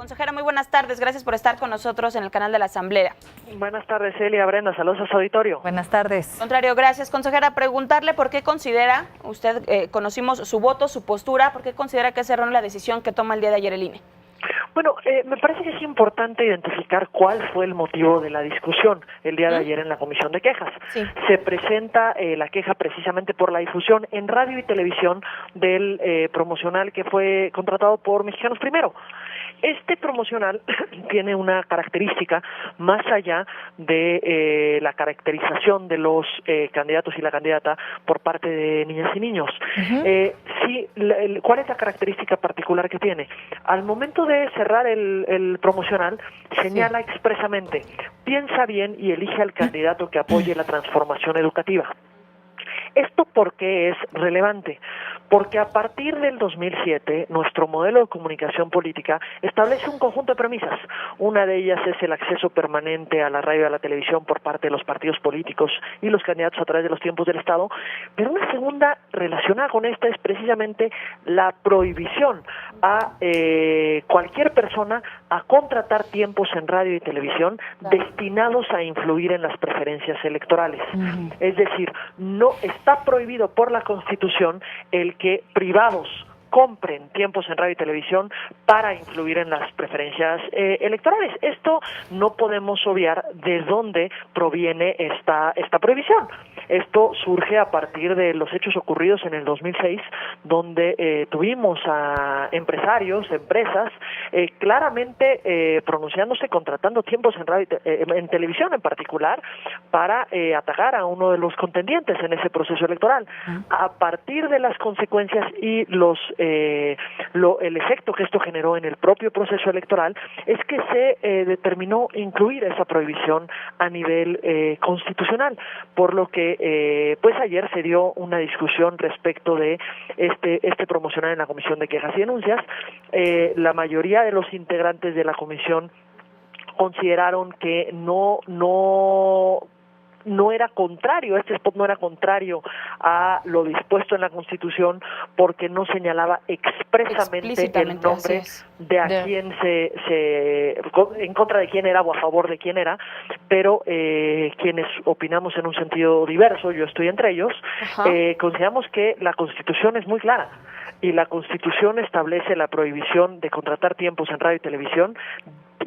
Consejera, muy buenas tardes. Gracias por estar con nosotros en el canal de la Asamblea. Buenas tardes, Celia, Brenda. Saludos a su auditorio. Buenas tardes. Contrario, gracias. Consejera, preguntarle por qué considera, conocimos su voto, su postura, por qué considera que es errónea la decisión que toma el día de ayer el INE. Bueno, me parece que es importante identificar cuál fue el motivo de la discusión el día de ayer en la Comisión de Quejas. Sí. Se presenta la queja precisamente por la difusión en radio y televisión del promocional que fue contratado por Mexicanos Primero. Este promocional tiene una característica más allá de la caracterización de los candidatos y la candidata por parte de niñas y niños. ¿Cuál es la característica particular que tiene? Al momento de cerrar el promocional, señala expresamente, piensa bien y elige al candidato que apoye la transformación educativa. ¿Esto por qué es relevante? Porque a partir del 2007, nuestro modelo de comunicación política establece un conjunto de premisas. Una de ellas es el acceso permanente a la radio y a la televisión por parte de los partidos políticos y los candidatos a través de los tiempos del Estado. Pero una segunda relacionada con esta es precisamente la prohibición a cualquier persona a contratar tiempos en radio y televisión destinados a influir en las preferencias electorales. Es decir, no está prohibido por la Constitución el que privados compren tiempos en radio y televisión para influir en las preferencias electorales. Esto no podemos obviar de dónde proviene esta prohibición. Esto surge a partir de los hechos ocurridos en el 2006, donde tuvimos a empresarios, empresas, claramente pronunciándose, contratando tiempos en radio, en televisión en particular, para atacar a uno de los contendientes en ese proceso electoral. A partir de las consecuencias y el efecto que esto generó en el propio proceso electoral es que se determinó incluir esa prohibición a nivel constitucional, por lo que pues ayer se dio una discusión respecto de este promocional en la Comisión de Quejas y Denuncias. La mayoría de los integrantes de la comisión consideraron que no era contrario, este spot no era contrario a lo dispuesto en la Constitución porque no señalaba expresamente el nombre de a quién en contra de quién era o a favor de quién era, pero quienes opinamos en un sentido diverso, yo estoy entre ellos, consideramos que la Constitución es muy clara y la Constitución establece la prohibición de contratar tiempos en radio y televisión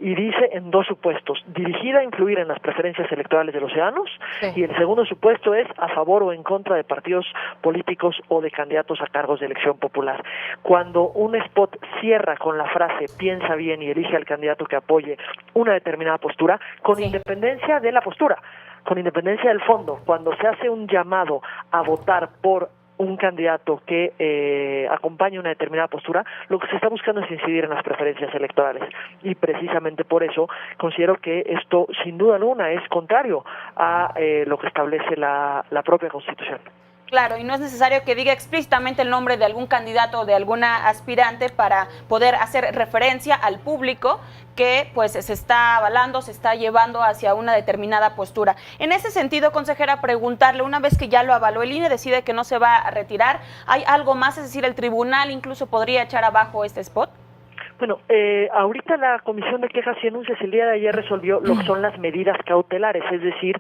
y dice en dos supuestos: dirigida a influir en las preferencias electorales de los ciudadanos, y el segundo supuesto es a favor o en contra de partidos políticos o de candidatos a cargos de elección popular. Cuando un spot cierra con la frase piensa bien y elige al candidato que apoye una determinada postura, con independencia de la postura, con independencia del fondo, cuando se hace un llamado a votar por un candidato que acompañe una determinada postura, lo que se está buscando es incidir en las preferencias electorales, y precisamente por eso considero que esto sin duda alguna es contrario a lo que establece la propia Constitución. Claro, y no es necesario que diga explícitamente el nombre de algún candidato o de alguna aspirante para poder hacer referencia al público que pues se está avalando, se está llevando hacia una determinada postura. En ese sentido, consejera, preguntarle, una vez que ya lo avaló, el INE decide que no se va a retirar, ¿hay algo más? Es decir, ¿el tribunal incluso podría echar abajo este spot? Bueno, ahorita la Comisión de Quejas y Denuncias el día de ayer resolvió lo que son las medidas cautelares, es decir,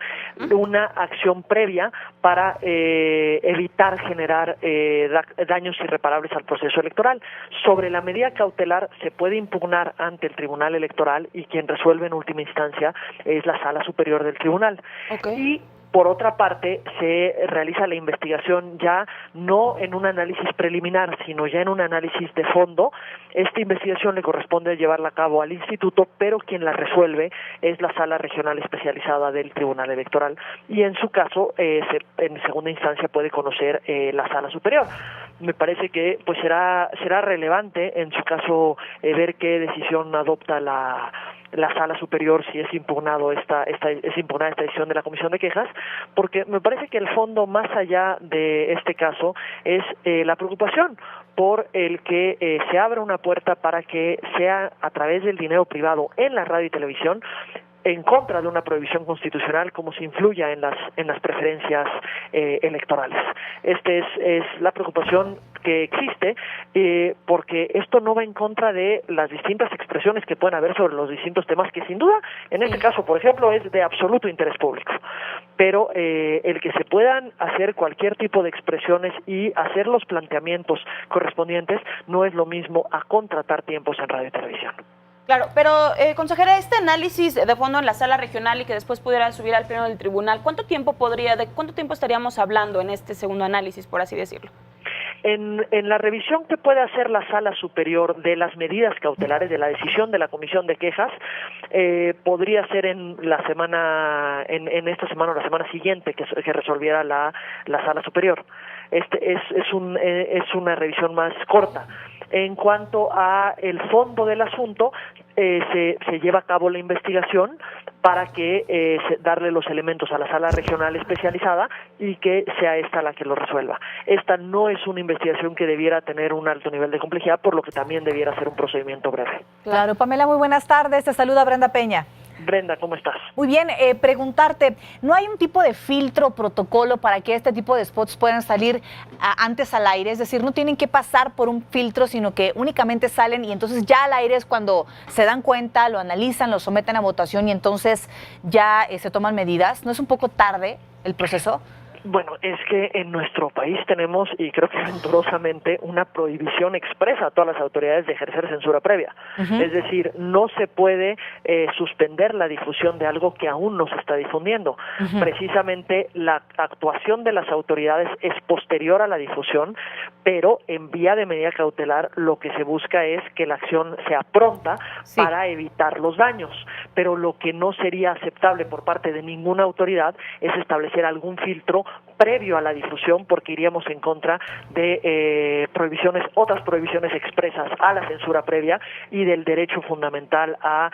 una acción previa para evitar generar daños irreparables al proceso electoral. Sobre la medida cautelar se puede impugnar ante el Tribunal Electoral y quien resuelve en última instancia es la Sala Superior del Tribunal. Y por otra parte, se realiza la investigación ya no en un análisis preliminar, sino ya en un análisis de fondo. Esta investigación le corresponde llevarla a cabo al instituto, pero quien la resuelve es la Sala Regional Especializada del Tribunal Electoral, y en su caso, en segunda instancia puede conocer la Sala Superior. Me parece que pues será relevante en su caso ver qué decisión adopta la Sala Superior si es impugnada esta decisión de la Comisión de Quejas, porque me parece que el fondo más allá de este caso es la preocupación por el que se abra una puerta para que sea a través del dinero privado en la radio y televisión en contra de una prohibición constitucional como se influya en las preferencias electorales. Es la preocupación que existe, porque esto no va en contra de las distintas expresiones que pueden haber sobre los distintos temas que sin duda, en este caso, por ejemplo, es de absoluto interés público. Pero el que se puedan hacer cualquier tipo de expresiones y hacer los planteamientos correspondientes no es lo mismo a contratar tiempos en radio y televisión. Claro, pero consejera, este análisis de fondo en la sala regional y que después pudiera subir al pleno del tribunal, ¿de cuánto tiempo estaríamos hablando en este segundo análisis, por así decirlo? En la revisión que puede hacer la Sala Superior de las medidas cautelares de la decisión de la Comisión de Quejas, podría ser en esta semana o la semana siguiente que resolviera la Sala Superior. Es una revisión más corta. En cuanto a el fondo del asunto, se lleva a cabo la investigación para que darle los elementos a la sala regional especializada y que sea esta la que lo resuelva. Esta no es una investigación que debiera tener un alto nivel de complejidad, por lo que también debiera ser un procedimiento breve. Claro, Pamela, muy buenas tardes. Te saluda Brenda Peña. Brenda, ¿cómo estás? Muy bien, preguntarte, ¿no hay un tipo de filtro, protocolo para que este tipo de spots puedan salir antes al aire? Es decir, no tienen que pasar por un filtro, sino que únicamente salen y entonces ya al aire es cuando se dan cuenta, lo analizan, lo someten a votación y entonces ya se toman medidas. ¿No es un poco tarde el proceso? Bueno, es que en nuestro país tenemos, y creo que venturosamente, una prohibición expresa a todas las autoridades de ejercer censura previa. Es decir, no se puede suspender la difusión de algo que aún no se está difundiendo. Precisamente la actuación de las autoridades es posterior a la difusión, pero en vía de medida cautelar lo que se busca es que la acción sea pronta para evitar los daños. Pero lo que no sería aceptable por parte de ninguna autoridad es establecer algún filtro previo a la difusión, porque iríamos en contra de otras prohibiciones expresas a la censura previa y del derecho fundamental a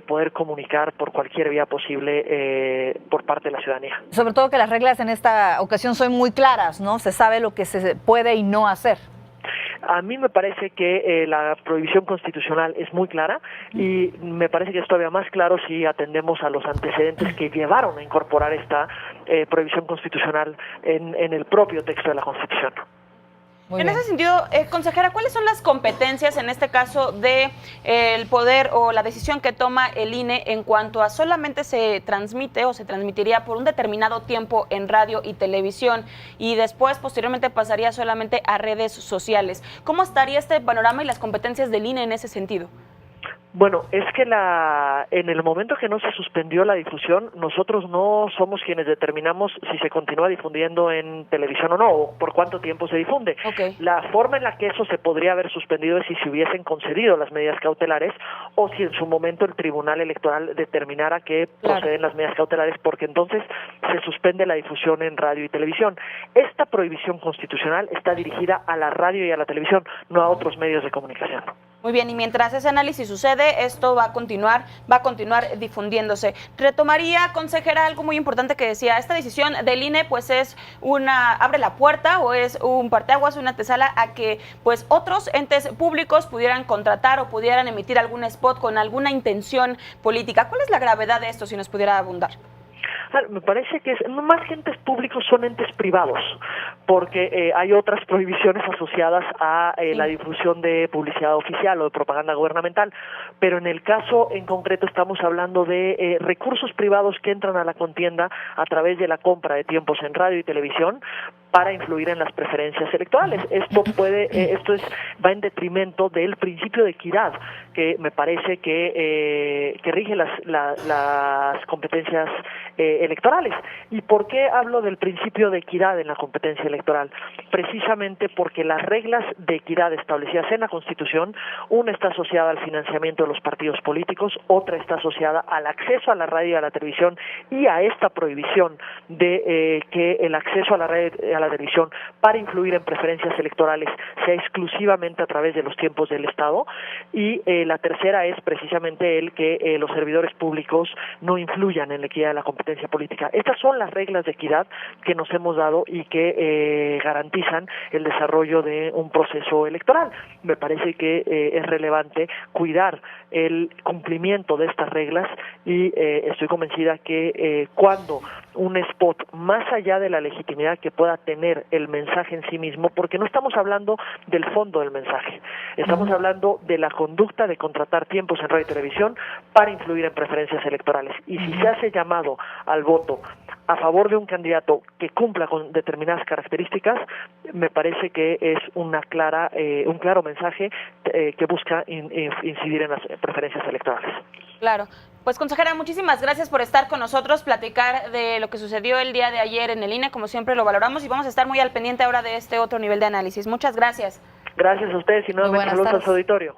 poder comunicar por cualquier vía posible por parte de la ciudadanía. Sobre todo que las reglas en esta ocasión son muy claras, ¿no? Se sabe lo que se puede y no hacer. A mí me parece que la prohibición constitucional es muy clara y me parece que es todavía más claro si atendemos a los antecedentes que llevaron a incorporar esta prohibición constitucional en el propio texto de la Constitución. En ese sentido, consejera, ¿cuáles son las competencias en este caso de el poder o la decisión que toma el INE en cuanto a solamente se transmite o se transmitiría por un determinado tiempo en radio y televisión y después posteriormente pasaría solamente a redes sociales? ¿Cómo estaría este panorama y las competencias del INE en ese sentido? Bueno, es que en el momento que no se suspendió la difusión, nosotros no somos quienes determinamos si se continúa difundiendo en televisión o no, o por cuánto tiempo se difunde. La forma en la que eso se podría haber suspendido es si se hubiesen concedido las medidas cautelares o si en su momento el Tribunal Electoral determinara que proceden las medidas cautelares, porque entonces se suspende la difusión en radio y televisión. Esta prohibición constitucional está dirigida a la radio y a la televisión, no a otros medios de comunicación. Muy bien, y mientras ese análisis sucede, esto va a continuar difundiéndose. Retomaría, consejera, algo muy importante que decía, esta decisión del INE pues abre la puerta o es un parteaguas, una antesala a que pues otros entes públicos pudieran contratar o pudieran emitir algún spot con alguna intención política. ¿Cuál es la gravedad de esto, si nos pudiera abundar? Me parece que más que entes públicos son entes privados, porque hay otras prohibiciones asociadas a la difusión de publicidad oficial o de propaganda gubernamental, pero en el caso en concreto estamos hablando de recursos privados que entran a la contienda a través de la compra de tiempos en radio y televisión para influir en las preferencias electorales. Esto va en detrimento del principio de equidad, que me parece que rige las competencias electorales. ¿Y por qué hablo del principio de equidad en la competencia electoral? Precisamente porque las reglas de equidad establecidas en la Constitución, una está asociada al financiamiento de los partidos políticos, otra está asociada al acceso a la radio y a la televisión y a esta prohibición de que el acceso a la radio mala decisión para influir en preferencias electorales sea exclusivamente a través de los tiempos del Estado, y la tercera es precisamente el que los servidores públicos no influyan en la equidad de la competencia política. Estas son las reglas de equidad que nos hemos dado y que garantizan el desarrollo de un proceso electoral. Me parece que es relevante cuidar el cumplimiento de estas reglas, y estoy convencida que cuando un spot, más allá de la legitimidad que pueda tener el mensaje en sí mismo, porque no estamos hablando del fondo del mensaje, estamos hablando de la conducta de contratar tiempos en radio y televisión para influir en preferencias electorales, y si se hace llamado al voto a favor de un candidato que cumpla con determinadas características, me parece que es un claro mensaje que busca incidir en las preferencias electorales. Claro. Pues, consejera, muchísimas gracias por estar con nosotros, platicar de lo que sucedió el día de ayer en el INE. Como siempre lo valoramos y vamos a estar muy al pendiente ahora de este otro nivel de análisis. Muchas gracias. Gracias a ustedes y nuevamente saludos a su auditorio.